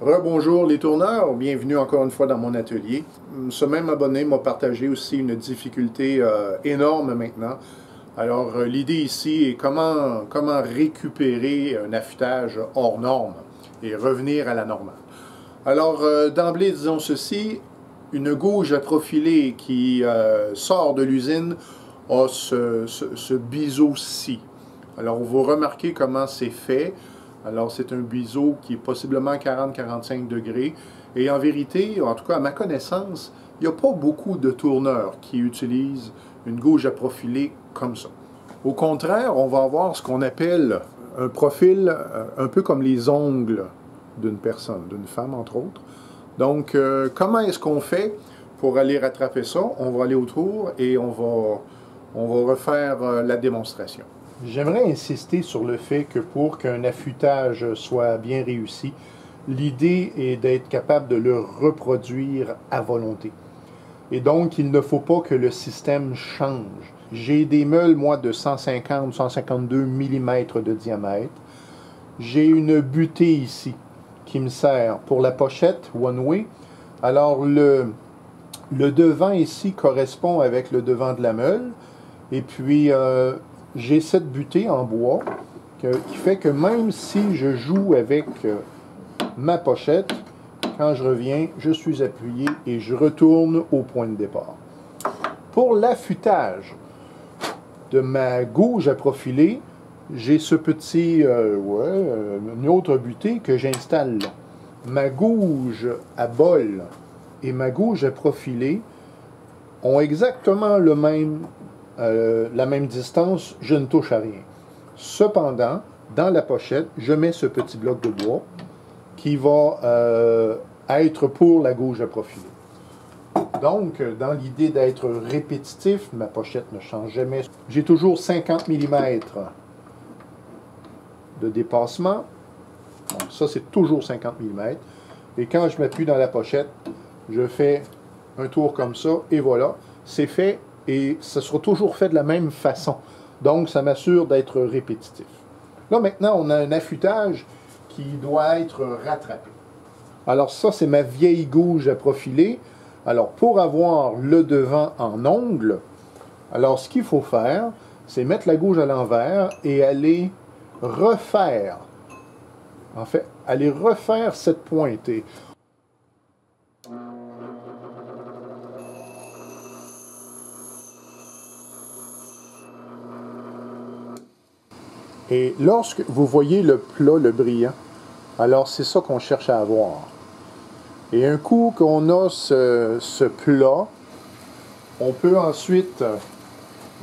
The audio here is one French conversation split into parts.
Rebonjour les tourneurs, bienvenue encore une fois dans mon atelier. Ce même abonné m'a partagé aussi une difficulté énorme maintenant. Alors l'idée ici est comment récupérer un affûtage hors norme et revenir à la normale. Alors d'emblée disons ceci, une gouge à profiler qui sort de l'usine a ce biseau-ci. Alors vous remarquez comment c'est fait. Alors, c'est un biseau qui est possiblement 40-45 degrés. Et en vérité, en tout cas à ma connaissance, il n'y a pas beaucoup de tourneurs qui utilisent une gouge à profiler comme ça. Au contraire, on va avoir ce qu'on appelle un profil un peu comme les ongles d'une personne, d'une femme entre autres. Donc, comment est-ce qu'on fait pour aller rattraper ça? On va aller autour et on va refaire la démonstration. J'aimerais insister sur le fait que pour qu'un affûtage soit bien réussi, l'idée est d'être capable de le reproduire à volonté. Et donc, il ne faut pas que le système change. J'ai des meules, moi, de 150-152 mm de diamètre. J'ai une butée ici qui me sert pour la pochette One Way. Alors, le devant ici correspond avec le devant de la meule. Et puis, j'ai cette butée en bois qui fait que même si je joue avec ma pochette, quand je reviens, je suis appuyé et je retourne au point de départ. Pour l'affûtage de ma gouge à profiler, j'ai ce petit, une autre butée que j'installe là. Ma gouge à bol et ma gouge à profiler ont exactement la même distance, je ne touche à rien. Cependant, dans la pochette, je mets ce petit bloc de bois qui va être pour la gouge à profiler. Donc, dans l'idée d'être répétitif, ma pochette ne change jamais. J'ai toujours 50 mm de dépassement. Donc, ça, c'est toujours 50 mm. Et quand je m'appuie dans la pochette, je fais un tour comme ça, et voilà, c'est fait. Et ça sera toujours fait de la même façon. Donc, ça m'assure d'être répétitif. Là, maintenant, on a un affûtage qui doit être rattrapé. Alors, ça, c'est ma vieille gouge à profiler. Alors, pour avoir le devant en ongle, alors, ce qu'il faut faire, c'est mettre la gouge à l'envers et aller refaire, en fait, aller refaire cette pointe. Et lorsque vous voyez le plat, le brillant, alors c'est ça qu'on cherche à avoir. Et un coup qu'on a ce plat, on peut ensuite, là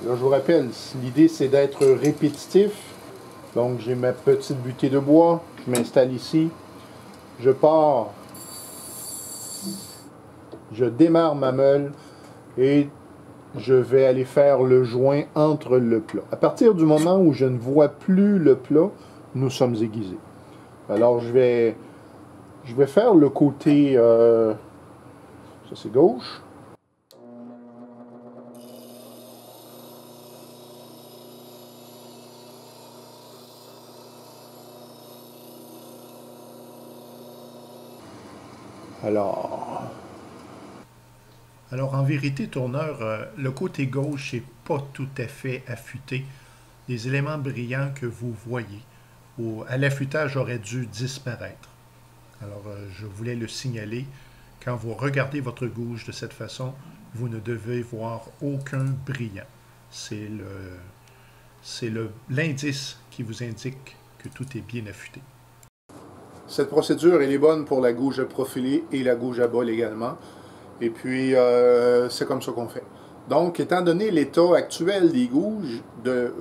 je vous rappelle, l'idée c'est d'être répétitif. Donc j'ai ma petite butée de bois, je m'installe ici, je pars, je démarre ma meule et je vais aller faire le joint entre le plat. À partir du moment où je ne vois plus le plat, nous sommes aiguisés. Alors je vais faire le côté, ça c'est gauche. Alors en vérité, tourneur, le côté gauche n'est pas tout à fait affûté. Les éléments brillants que vous voyez à l'affûtage auraient dû disparaître. Alors je voulais le signaler. Quand vous regardez votre gouge de cette façon, vous ne devez voir aucun brillant. C'est l'indice qui vous indique que tout est bien affûté. Cette procédure, elle est bonne pour la gouge à profiler et la gouge à bol également. Et puis, c'est comme ça qu'on fait. Donc, étant donné l'état actuel des gouges,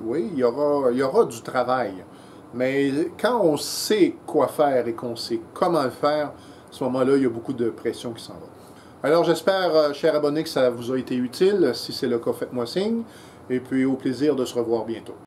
oui, il y aura du travail. Mais quand on sait quoi faire et qu'on sait comment le faire, à ce moment-là, il y a beaucoup de pression qui s'en va. Alors, j'espère, chers abonnés, que ça vous a été utile. Si c'est le cas, faites-moi signe. Et puis, au plaisir de se revoir bientôt.